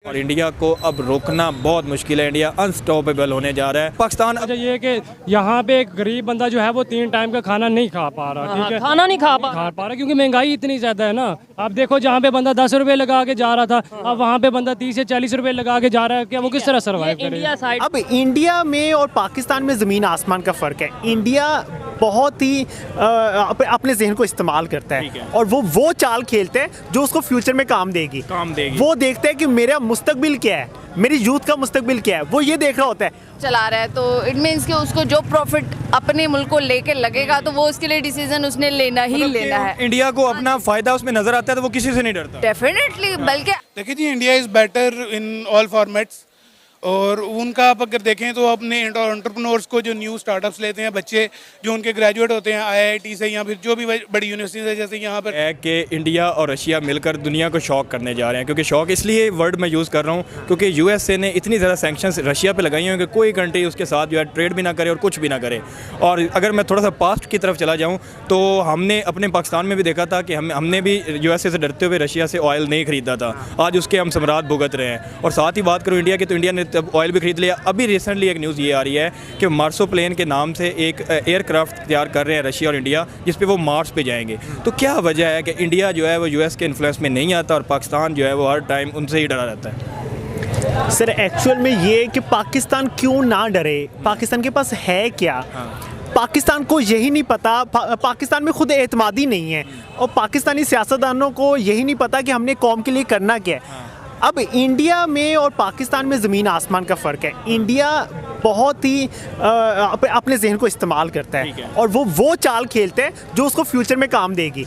और इंडिया को अब रोकना बहुत मुश्किल है। इंडिया अनस्टॉपेबल होने जा रहा है। पाकिस्तान अच्छा ये है कि यहाँ पे एक गरीब बंदा जो है वो 3 टाइम का खाना नहीं खा पा रहा, ठीक है, खाना नहीं खा पा रहा क्योंकि महंगाई इतनी ज्यादा है ना। आप देखो जहाँ पे बंदा 10 रुपए लगा के जा रहा था, अब वहाँ पे बंदा 30 से 40 रुपए लगा के जा रहा है। क्या वो किस तरह सर्वाइव करेगा? इंडिया साइड अब इंडिया में और पाकिस्तान में ज़मीन आसमान का फ़र्क है। इंडिया बहुत ही अपने जहन को इस्तेमाल करता है और वो चाल खेलते हैं जो उसको फ्यूचर में काम देगी। वो देखते हैं कि मेरा मुस्तकबिल क्या है, मेरी यूथ का मुस्तकबिल क्या है, वो ये देख रहा होता है। चला रहा है तो इट मीन्स कि उसको जो प्रॉफिट अपने मुल्क को लेके लगेगा तो वो उसके लिए डिसीजन उसने लेना ही लेना है। इंडिया को अपना फायदा उसमें नजर आता है तो वो किसी से नहीं डरता। डेफिनेटली, बल्कि देखिए जी, India is better in all formats. और उनका आप अगर देखें तो अपने एंटरप्रेन्योर्स को जो न्यू स्टार्टअप्स लेते हैं बच्चे जो उनके ग्रेजुएट होते हैं आईआईटी से या फिर जो भी बड़ी यूनिवर्सिटी से, जैसे यहाँ पर है कि इंडिया और रशिया मिलकर दुनिया को शॉक करने जा रहे हैं। क्योंकि शॉक इसलिए वर्ड मैं यूज़ कर रहा हूँ क्योंकि यूएसए ने इतनी ज़्यादा सैंक्शंस रशिया पे लगाई हैं कि कोई कंट्री उसके साथ जो है ट्रेड भी ना करे और कुछ भी ना करे। और अगर मैं थोड़ा सा पास्ट की तरफ चला जाऊँ तो हमने अपने पाकिस्तान में भी देखा था कि हमने भी यूएसए से डरते हुए रशिया से ऑयल नहीं खरीदा था। आज उसके हम सम्राट भुगत रहे हैं। और साथ ही बात करूँ इंडिया की तो इंडिया ने तब ऑयल भी खरीद लिया। अभी रिसेंटली एक न्यूज़ ये आ रही है कि मार्सो प्लेन के नाम से एक एयरक्राफ्ट तैयार कर रहे हैं रशिया और इंडिया, जिस पे वो मार्स पे जाएंगे। तो क्या वजह है कि इंडिया जो है वो यूएस के इन्फ्लुएंस में नहीं आता और पाकिस्तान जो है वो हर टाइम उनसे ही डरा रहता है? सर एक्चुअल में ये कि पाकिस्तान क्यों ना डरे, पाकिस्तान के पास है क्या? पाकिस्तान को यही नहीं पता, पाकिस्तान में खुद एतमादी नहीं है और पाकिस्तानी सियासतदानों को यही नहीं पता कि हमने कौम के लिए करना क्या है। अब इंडिया में और पाकिस्तान में ज़मीन आसमान का फ़र्क है। इंडिया बहुत ही अपने जहन को इस्तेमाल करता है और वो चाल खेलते हैं जो उसको फ्यूचर में काम देगी।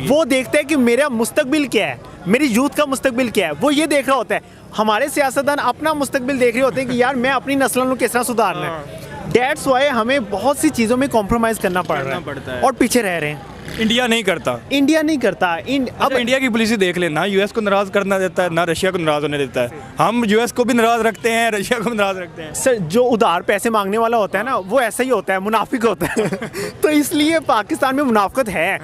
वो देखते हैं कि मेरा मुस्तकबिल क्या है, मेरी यूथ का मुस्तकबिल क्या है, वो ये देख रहा होता है। हमारे सियासतदान अपना मुस्तकबिल देख रहे होते हैं कि यार मैं अपनी नस्लों को किस तरह सुधारना है। डेट्स वाई हमें बहुत सी चीज़ों में कॉम्प्रोमाइज़ करना पड़ रहा है और पीछे रह रहे हैं। इंडिया नहीं करता। अब इंडिया की पॉलिसी देख ले, ना यूएस को नाराज करना देता है ना रशिया को नाराज होने देता है। हम यूएस को भी नाराज रखते हैं, रशिया को भी नाराज रखते हैं। सर जो उधार पैसे मांगने वाला होता है ना वो ऐसा ही होता है, मुनाफिक होता है। तो इसलिए पाकिस्तान में मुनाफिकत है।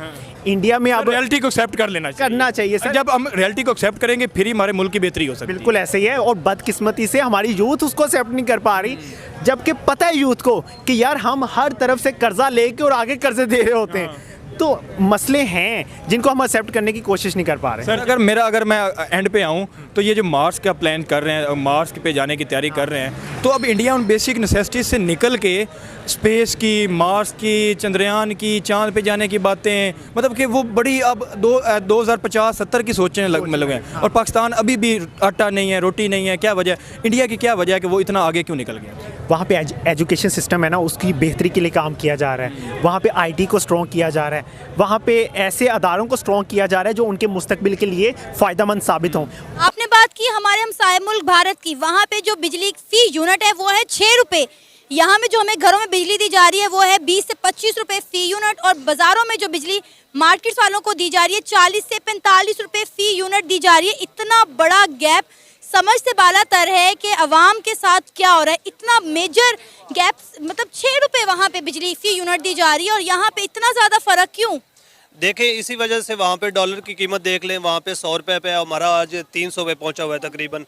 इंडिया में अब रियलिटी को एक्सेप्ट करना चाहिए सर। जब हम रियलिटी को एक्सेप्ट करेंगे फिर ही हमारे मुल्क की बेहतरी हो सकती है। बिल्कुल ऐसे ही है और बदकिस्मती से हमारी यूथ उसको एक्सेप्ट नहीं कर पा रही, जबकि पता है यूथ को कि यार हम हर तरफ से कर्जा लेके और आगे कर्जे दे रहे होते हैं। तो मसले हैं जिनको हम एक्सेप्ट करने की कोशिश नहीं कर पा रहे। सर अगर मैं एंड पे आऊँ तो ये जो मार्स का प्लान कर रहे हैं, मार्स पे जाने की तैयारी कर रहे हैं, तो अब इंडिया उन बेसिक नेसेसिटीज से निकल के स्पेस की, मार्स की, चंद्रयान की, चांद पे जाने की बातें, मतलब कि वो बड़ी अब 2050-70 की सोचने लगे हैं। और पाकिस्तान अभी भी आटा नहीं है, रोटी नहीं है। क्या वजह, इंडिया की क्या वजह है कि वो इतना आगे क्यों निकल गया? वहाँ पे एजुकेशन सिस्टम है ना, उसकी बेहतरी के लिए काम किया जा रहा है। वहाँ पे आईटी को स्ट्रॉन्ग किया जा रहा है। वहाँ पे ऐसे अदारों को स्ट्रॉन्ग किया जा रहा है जो उनके मुस्तकबिल के लिए फ़ायदेमंद साबित हों। आपने बात की हमारे हमसाए मुल्क भारत की, वहाँ पे जो बिजली फी यूनिट है वो है 6 रुपये। यहाँ में जो हमें घरों में बिजली दी जा रही है वो है 20 से 25 रुपये फी यूनिट और बाज़ारों में जो बिजली मार्केट वालों को दी जा रही है 40 से 45 रुपये फी यूनिट दी जा रही है। इतना बड़ा गैप समझ से बाला तर है कि अवाम के साथ क्या हो रहा है। इतना मेजर गैप, मतलब 6 रुपये वहाँ पे बिजली फी यूनिट दी जा रही है और यहाँ पे इतना ज़्यादा फ़र्क क्यों? देखें, इसी वजह से वहाँ पे डॉलर की कीमत देख लें, वहाँ पे 100 रुपये पे हमारा आज 300 पे पहुँचा हुआ है तकरीबन।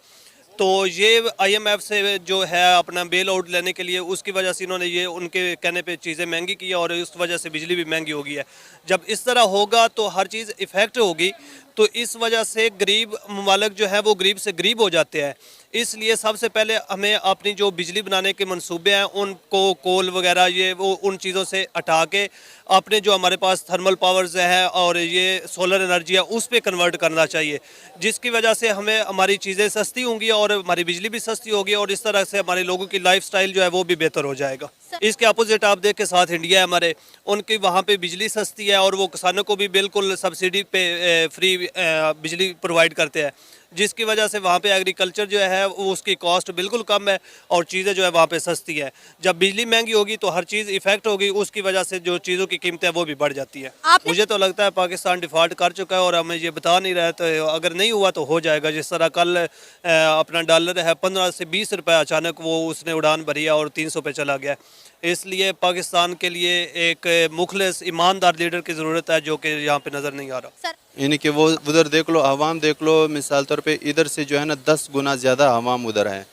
तो ये आईएमएफ से जो है अपना बेल आउट लेने के लिए, उसकी वजह से इन्होंने ये उनके कहने पे चीज़ें महंगी की और इस वजह से बिजली भी महंगी हो गई है। जब इस तरह होगा तो हर चीज़ इफ़ेक्ट होगी, तो इस वजह से गरीब ममालिक जो है वो गरीब से गरीब हो जाते हैं। इसलिए सबसे पहले हमें अपनी जो बिजली बनाने के मंसूबे हैं उनको कोल वगैरह ये वो उन चीज़ों से हटा के अपने जो हमारे पास थर्मल पावर्स है और ये सोलर एनर्जी है उस पर कन्वर्ट करना चाहिए, जिसकी वजह से हमें हमारी चीज़ें सस्ती होंगी और हमारी बिजली भी सस्ती होगी और इस तरह से हमारे लोगों की लाइफस्टाइल जो है वो भी बेहतर हो जाएगा। इसके अपोजिट आप देख के साथ इंडिया है हमारे, उनकी वहाँ पे बिजली सस्ती है और वो किसानों को भी बिल्कुल सब्सिडी पे फ्री बिजली प्रोवाइड करते हैं, जिसकी वजह से वहाँ पे एग्रीकल्चर जो है वो उसकी कॉस्ट बिल्कुल कम है और चीज़ें जो है वहाँ पे सस्ती है। जब बिजली महंगी होगी तो हर चीज़ इफेक्ट होगी, उसकी वजह से जो चीज़ों की कीमतें वो भी बढ़ जाती है। मुझे तो लगता है पाकिस्तान डिफ़ॉल्ट कर चुका है और हमें ये बता नहीं रहा है, तो अगर नहीं हुआ तो हो जाएगा। जिस तरह कल अपना डॉलर है 15 से 20 रुपये अचानक वो उसने उड़ान भरी है और 300 पे चला गया। इसलिए पाकिस्तान के लिए एक मुखलिस ईमानदार लीडर की ज़रूरत है जो कि यहाँ पे नज़र नहीं आ रहा। सर यानी कि वो उधर देख लो, आवाम देख लो, मिसाल तौर पे इधर से जो है ना 10 गुना ज़्यादा आवाम उधर है।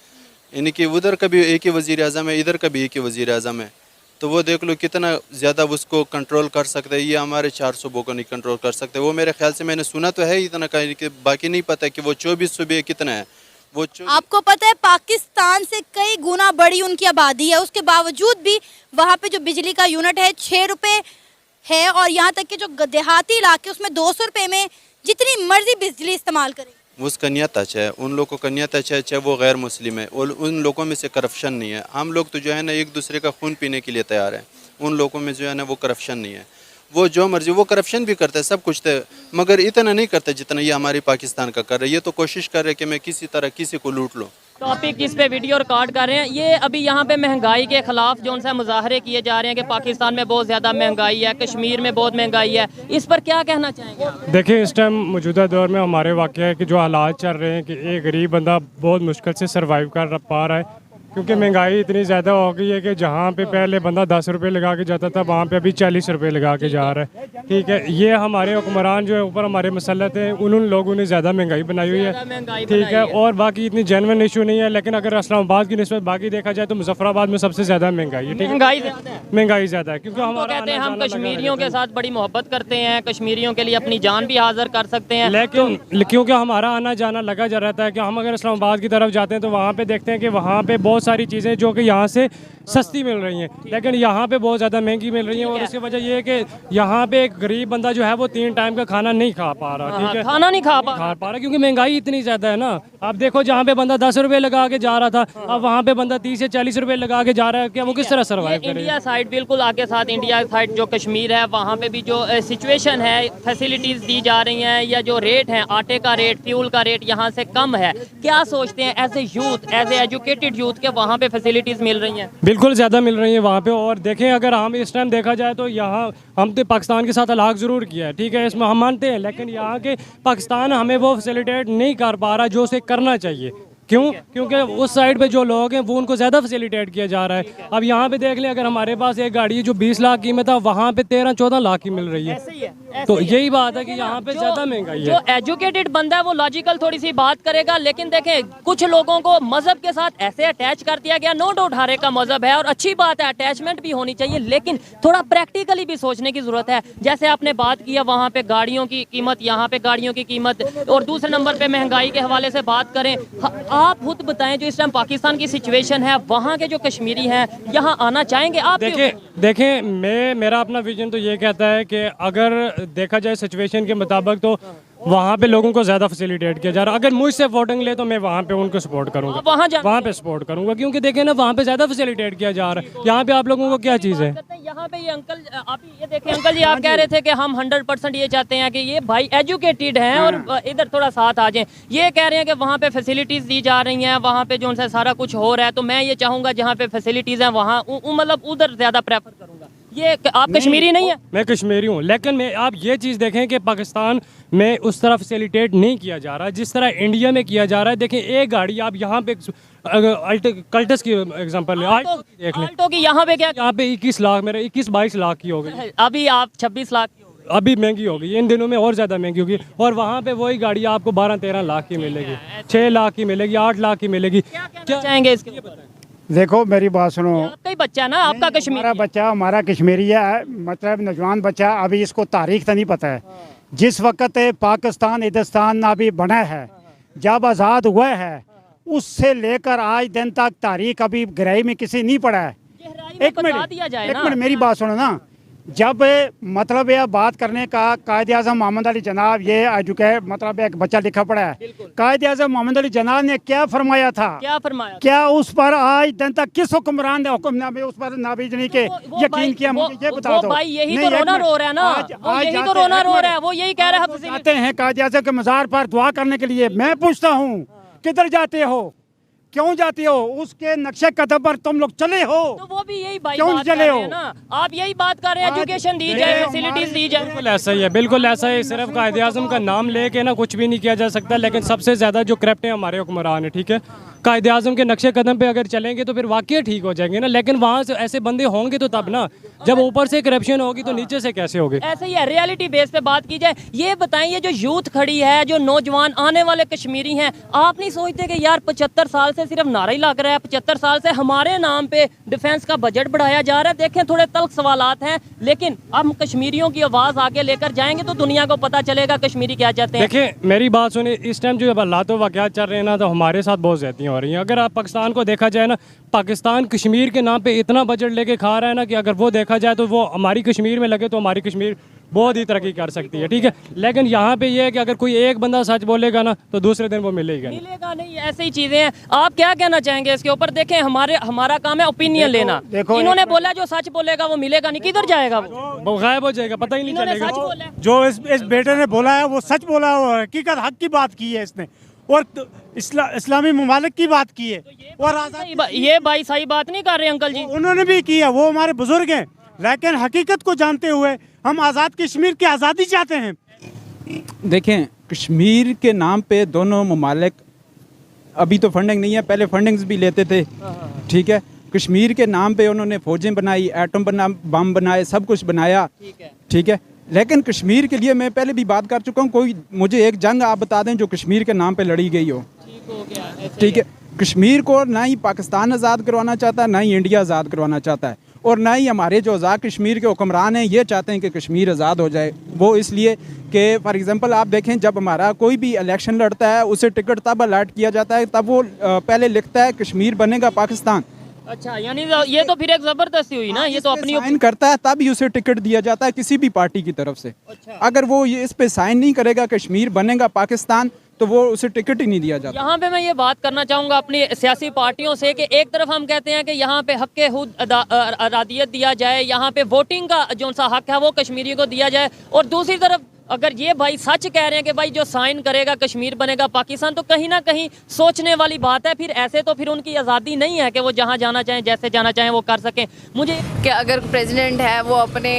यानी कि उधर का भी एक ही वज़ीर आज़म है, इधर का भी एक ही वज़ीर आज़म है, तो वो देख लो कितना ज़्यादा उसको कंट्रोल कर सकते हैं। ये हमारे 4 सूबों को नहीं कंट्रोल कर सकते। वो मेरे ख्याल से मैंने सुना तो है इतना का, कि बाकी नहीं पता कि वो 24 सूबे कितना है। वो आपको पता है पाकिस्तान से कई गुना बड़ी उनकी आबादी है, उसके बावजूद भी वहाँ पे जो बिजली का यूनिट है 6 रुपये है, और यहाँ तक कि जो देहाती इलाके उसमें 200 रुपये में जितनी मर्जी बिजली इस्तेमाल करें। उसका नियत अच्छा है, उन लोगों का नियत अच्छा है, चाहे वो गैर मुस्लिम है, और उन लोगों में से करप्शन नहीं है। हम लोग तो जो है ना एक दूसरे का खून पीने के लिए तैयार हैं, उन लोगों में जो है ना वो करप्शन नहीं है। वो जो मर्जी, वो करप्शन भी करते हैं, सब कुछ थे, मगर इतना नहीं करते जितना ये हमारी पाकिस्तान का कर रहे हैं। ये तो कोशिश कर रहे हैं कि मैं किसी तरह किसी को लूट लूँ। टॉपिक इस पे वीडियो रिकॉर्ड कर रहे हैं। ये अभी यहाँ पे महंगाई के खिलाफ जो उनसे मुजाहरे किए जा रहे हैं कि पाकिस्तान में बहुत ज़्यादा महंगाई है, कश्मीर में बहुत महंगाई है, इस पर क्या कहना चाहेंगे आप? देखिए इस टाइम मौजूदा दौर में हमारे वाक़ है कि जो हालात चल रहे हैं कि एक गरीब बंदा बहुत मुश्किल से सर्वाइव कर पा रहा है, क्योंकि महंगाई इतनी ज़्यादा हो गई है कि जहाँ पे पहले बंदा 10 रुपये लगा के जाता था, वहाँ पे अभी 40 रुपये लगा के जा रहा है। ठीक है, ये हमारे हुक्मरान जो है ऊपर हमारे मसलत हैं, उन लोगों ने ज़्यादा महंगाई बनाई हुई है। ठीक है, और बाकी इतनी जेन्युइन इशू नहीं है, लेकिन अगर इस्लामाबाद की निस्बत बाकी देखा जाए तो मुजफ्फराबाद में सबसे ज़्यादा महंगाई है। महंगाई ज़्यादा है, क्योंकि हम कहते हैं हम कश्मीरियों के साथ बड़ी मोहब्बत करते हैं, कश्मीरियों के लिए अपनी जान भी हाजिर कर सकते हैं, लेकिन क्योंकि हमारा आना जाना लगा जा रहता है कि हम अगर इस्लामाबाद की तरफ जाते हैं तो वहाँ पे देखते हैं कि वहाँ पे बहुत सारी चीज़ें जो कि यहाँ से सस्ती मिल रही हैं, लेकिन यहाँ पे बहुत ज़्यादा महंगी मिल रही हैं, और इसकी वजह ये है कि यहाँ पे एक गरीब बंदा जो है वो 3 टाइम का खाना नहीं खा पा रहा। ठीक है, खाना नहीं खा पा रहा क्योंकि महंगाई इतनी ज़्यादा है ना। आप देखो जहाँ पे बंदा 10 रुपये लगा के जा रहा था, अब वहाँ पे बंदा 30 से 40 रुपये लगा के जा रहा है, कि वो किस तरह सर्वाइव करेगा। इंडिया साइड बिल्कुल आगे साथ इंडिया साइड जो कश्मीर है, वहाँ पे भी जो सिचुएशन है, फैसिलिटीज़ दी जा रही हैं, या जो रेट है, आटे का रेट, फ्यूल का रेट यहाँ से कम है, क्या सोचते हैं as a youth, as a educated youth, के वहाँ पे फैसिलिटीज़ मिल रही हैं? बिल्कुल ज़्यादा मिल रही है वहाँ पे। और देखें अगर हम इस टाइम देखा जाए तो यहाँ हम तो पाकिस्तान के साथ अलग ज़रूर किया है, ठीक है, इसमें हम मानते हैं, लेकिन यहाँ के पाकिस्तान हमें वो फैसिलिटेट नहीं कर पा रहा जो उसे करना चाहिए। क्यों? क्योंकि उस साइड पे जो लोग हैं वो उनको ज़्यादा फैसिलिटेट किया जा रहा है। अब यहाँ पे देख लें, अगर हमारे पास एक गाड़ी है जो 20 लाख कीमत है, वहाँ पे 13-14 लाख की मिल रही है। तो यही बात है कि यहाँ पे ज़्यादा महंगाई है। जो एजुकेटेड बंदा है वो लॉजिकल थोड़ी सी बात करेगा, लेकिन देखें कुछ लोगों को मजहब के साथ ऐसे अटैच कर दिया गया। नो डाउट हर एक का मजहब है और अच्छी बात है, अटैचमेंट भी होनी चाहिए, लेकिन थोड़ा प्रैक्टिकली भी सोचने की जरूरत है। जैसे आपने बात किया वहाँ पे गाड़ियों की कीमत, यहाँ पे गाड़ियों की कीमत, और दूसरे नंबर पे महंगाई के हवाले से बात करें, आप खुद बताएं जो इस टाइम पाकिस्तान की सिचुएशन है, वहाँ के जो कश्मीरी हैं यहाँ आना चाहेंगे आप? देखें मेरा अपना विजन तो ये कहता है कि अगर देखा जाए सिचुएशन के मुताबिक तो वहाँ पे लोगों को ज़्यादा फैसिलिटेट किया जा रहा है। अगर मुझसे वोटिंग ले तो मैं वहाँ पे उनको सपोर्ट करूँगा, वहाँ पे सपोर्ट करूँगा, क्योंकि देखें ना वहाँ पे ज़्यादा फैसिलिटेट किया जा रहा है। यहाँ पे आप लोगों को क्या चीज़ है? यहाँ पे ये अंकल, आप ये देखें अंकल जी, आप कह रहे थे कि हम 100% ये चाहते हैं कि ये भाई एजुकेटेड हैं और इधर थोड़ा साथ आ जाएं। ये कह रहे हैं कि वहाँ पे फैसिलिटीज़ दी जा रही हैं, वहाँ पे जो उनसे सारा कुछ हो रहा है, तो मैं ये चाहूँगा जहाँ पे फैसिलिटीज़ हैं वहाँ मतलब उधर ज़्यादा प्रेफर करूँगा। ये आप कश्मीरी नहीं है? मैं कश्मीरी हूँ, लेकिन मैं आप ये चीज़ देखें कि पाकिस्तान में उस तरह फैसिलिटेट नहीं किया जा रहा जिस तरह इंडिया में किया जा रहा है। देखें एक गाड़ी आप यहाँ पे कल्टस की एग्जांपल देख लें, आल्टो की यहाँ पे क्या, यहाँ पे 21 लाख, मेरे 21-22 लाख की हो गई, अभी आप 26 लाख की हो गई, अभी महंगी हो गई, इन दिनों में और ज़्यादा महंगी होगी। और वहाँ पे वही गाड़ी आपको 12-13 लाख की मिलेगी, 6 लाख की मिलेगी, 8 लाख की मिलेगी। क्या चाहेंगे इसके? देखो मेरी बात सुनो, आपका ही बच्चा ना, आपका कश्मीरी, हमारा बच्चा, हमारा कश्मीरी है, मतलब नौजवान बच्चा, अभी इसको तारीख तो नहीं पता है। जिस वक्त पाकिस्तान हिंदुस्तान अभी बना है, जब आज़ाद हुआ है, उससे लेकर आज दिन तक तारीख अभी गहराई में किसी नहीं पड़ा है। एक मिनट मेरी बात सुनो ना, जब मतलब यह बात करने का कायद आज़म मोहम्मद अली जनाब, ये एजुकेट मतलब एक बच्चा लिखा पड़ा है, कायद आज़म मोहम्मद अली जनाब ने क्या फरमाया था, क्या उस पर आज दिन तक किस हुक्मरान ने हुक्म उस पर नाबीजनी के यकीन किया? मुझे ये बता दो। भाई यही तो रोना रो रहा है ना, यही तो रोना रो रहा है, वो यही कह रहा है। जाते हैं कायद आज़म के मज़ार पर दुआ करने के लिए, मैं पूछता हूँ किधर जाते हो? क्यों जाते हो? उसके नक्शे कदम पर तुम लोग चले हो। तो वो भी यही भाई क्यों बात चले कर रहे हो? हैं ना, आप यही बात कर रहे हैं, एजुकेशन दी जाए, फैसिलिटीज दी जाए। बिल्कुल ऐसा ही है, बिल्कुल ऐसा ही। सिर्फ कायदे आज़म का नाम लेके ना कुछ भी नहीं किया जा सकता, लेकिन सबसे ज़्यादा जो करप्ट है हमारे हुक्मरान है, ठीक है। कायदे आज़म के नक्शे कदम पे अगर चलेंगे तो फिर वाकई ठीक हो जाएंगे ना, लेकिन वहाँ से ऐसे बंदे होंगे तो तब ना, जब ऊपर से करप्शन होगी तो नीचे से कैसे होगी? ऐसे ही है, रियलिटी बेस पे बात की जाए। ये बताइए, जो यूथ खड़ी है, जो नौजवान आने वाले कश्मीरी हैं, आप नहीं सोचते कि यार 75 साल से सिर्फ नारा ही लग रहा है, 75 साल से हमारे नाम पे डिफेंस का बजट बढ़ाया जा रहा है। देखें, थोड़े तल्ख सवालात हैं, लेकिन हम कश्मीरियों की आवाज़ आगे लेकर जाएंगे तो दुनिया को पता चलेगा कश्मीरी क्या चाहते हैं। देखिए मेरी बात सुनिए, इस टाइम जो हालात वाक़यात चल रहे हैं ना, तो हमारे साथ बहुत ज़्यादतियाँ हो रही हैं। अगर आप पाकिस्तान को देखा जाए ना, पाकिस्तान कश्मीर के नाम पे इतना बजट लेके खा रहा है ना कि अगर वो देखा जाए तो वो हमारी कश्मीर में लगे तो हमारी कश्मीर बहुत ही तरक्की कर सकती है, ठीक है। लेकिन यहाँ पे ये है कि अगर कोई एक बंदा सच बोलेगा ना तो दूसरे दिन वो मिलेगा नहीं, ऐसी ही चीज़ें हैं। आप क्या कहना चाहेंगे इसके ऊपर? देखें, हमारा काम है ओपिनियन लेना। इन्होंने बोला जो सच बोलेगा वो मिलेगा नहीं, किधर जाएगा वो गायब हो जाएगा, पता ही नहीं चलेगा। जो इस बेटे ने बोला है वो सच बोला है, हकीकत हक की बात की है इसने, और इस्लामी ममालिक की बात की है। और ये भाई सही बात नहीं कर रहे अंकल जी, उन्होंने भी की है, वो हमारे बुजुर्ग हैं, लेकिन हकीकत को जानते हुए हम आज़ाद कश्मीर की आज़ादी चाहते हैं। देखें, कश्मीर के नाम पे दोनों ममालिक, अभी तो फंडिंग नहीं है, पहले फंडिंग्स भी लेते थे, ठीक है। कश्मीर के नाम पे उन्होंने फौजें बनाई, एटम बम बनाए, सब कुछ बनाया, ठीक है। लेकिन कश्मीर के लिए मैं पहले भी बात कर चुका हूँ, कोई मुझे एक जंग आप बता दें जो कश्मीर के नाम पे लड़ी गई हो, ठीक है। कश्मीर को ना ही पाकिस्तान आज़ाद करवाना चाहता है, ना ही इंडिया आज़ाद करवाना चाहता है, और ना ही हमारे जो आज़ाद कश्मीर के हुक्मरान हैं ये चाहते हैं कि कश्मीर आज़ाद हो जाए। वो इसलिए कि फॉर एग्ज़ाम्पल आप देखें, जब हमारा कोई भी इलेक्शन लड़ता है उसे टिकट तब अलॉट किया जाता है, तब वो पहले लिखता है कश्मीर बनेगा पाकिस्तान। अच्छा, यानी ये तो फिर एक जबरदस्ती हुई ना, ये तो अपनी साइन करता है तब ही उसे टिकट दिया जाता है किसी भी पार्टी की तरफ से। अगर वो ये इस पे साइन नहीं करेगा कश्मीर बनेगा पाकिस्तान, तो वो उसे टिकट ही नहीं दिया जाता। यहाँ पे मैं ये बात करना चाहूँगा अपनी सियासी पार्टियों से कि एक तरफ हम कहते हैं कि यहाँ पे हक़ खुद अरादियत दिया जाए, यहाँ पे वोटिंग का जो सा हक़ है वो कश्मीरी को दिया जाए, और दूसरी तरफ अगर ये भाई सच कह रहे हैं कि भाई जो साइन करेगा कश्मीर बनेगा पाकिस्तान, तो कहीं ना कहीं सोचने वाली बात है। फिर ऐसे तो फिर उनकी आज़ादी नहीं है कि वो जहाँ जाना चाहें, जैसे जाना चाहें वो कर सकें। मुझे कि अगर प्रेसिडेंट है वो अपने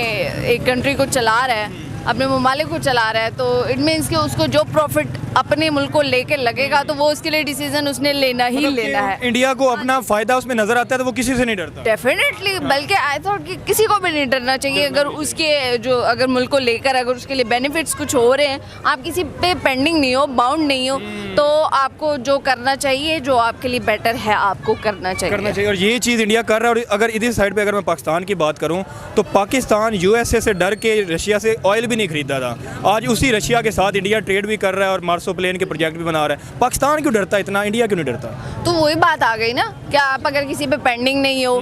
एक कंट्री को चला रहा है, अपने ममालिक को चला रहा है, तो इट मीन्स कि उसको जो प्रॉफिट अपने मुल्क को लेके लगेगा तो वो उसके लिए डिसीजन उसने लेना ही लेना है। इंडिया को अपना फ़ायदा उसमें नज़र आता है तो वो किसी से नहीं डरता। डेफिनेटली, बल्कि आई थॉट कि किसी को भी नहीं डरना चाहिए। अगर उसके जो अगर मुल्क को लेकर अगर उसके लिए बेनिफिट्स कुछ हो रहे हैं, आप किसी पे पेंडिंग नहीं हो, बाउंड नहीं हो, तो आपको जो करना चाहिए, जो आपके लिए बेटर है आपको करना चाहिए। और ये चीज़ इंडिया कर रहा है। और अगर इधर साइड पे अगर मैं पाकिस्तान की बात करूँ तो पाकिस्तान यूएसए से डर के रशिया से ऑयल भी नहीं खरीदा था, आज उसी रशिया के साथ इंडिया ट्रेड भी कर रहा है और मार्सो प्लेन के प्रोजेक्ट भी बना रहा है। पाकिस्तान क्यों डरता है इतना, इंडिया क्यों नहीं डरता? तो वही बात आ गई ना कि आप अगर किसी पे पेंडिंग नहीं हो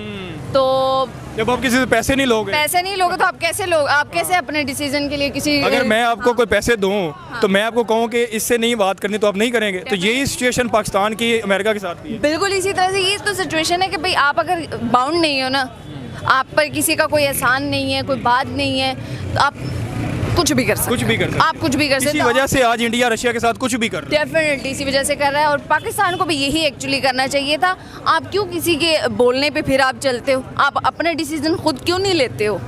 तो जब आप किसी से पैसे नहीं लोगे तो आप कैसे अपने डिसीजन के लिए किसी अगर मैं आपको कोई पैसे दूं तो मैं आपको कहूं कि इससे नहीं बात करनी तो आप नहीं करेंगे। तो यही सिचुएशन पाकिस्तान की अमेरिका के साथ भी है। बिल्कुल इसी तरह से ये तो सिचुएशन है कि भाई आप अगर बाउंड नहीं हो ना, आप पर किसी का कोई एहसान नहीं है, कोई बात नहीं है, तो आप कुछ भी कर सकते, आप कुछ भी कर सकते। इसी वजह से आज इंडिया रशिया के साथ कुछ भी कर रहा है। डेफिनेटली इसी वजह से कर रहा है, और पाकिस्तान को भी यही एक्चुअली करना चाहिए था। आप क्यों किसी के बोलने पे फिर आप चलते हो? आप अपने डिसीजन खुद क्यों नहीं लेते हो?